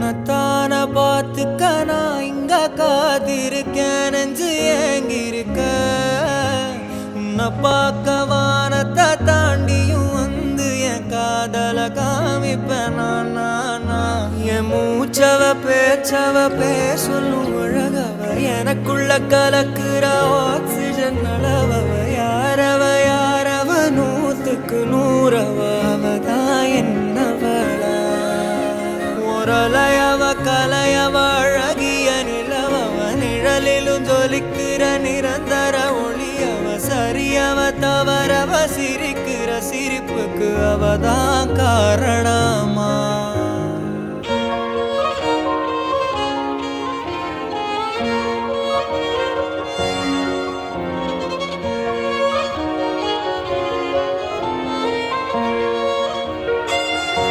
உன்னத்தான பார்த்துக்க நான் இங்க காத்திருக்கேன் நெஞ்சு ஏங்கிருக்க உன்னை பார்க்க வானத்தை தாண்டியும் வந்து என் காதல காமிப்பேன் நான் என் மூச்சவ பேச்சவ பேசலும் அழகவ எனக்குள்ள கலக்குற ஆக்சிஜன் அளவவ யாரவ நூத்துக்கு நூறவ அவதான் என்னவள முரலையவ கலையவ அழகிய நிலவவ நிழலிலும் ஜொலிக்கிற நிரந்தர ஒளியவ சரியவ தவறவ சிரிக்கிற சிரிப்புக்கு அவதான் காரணம்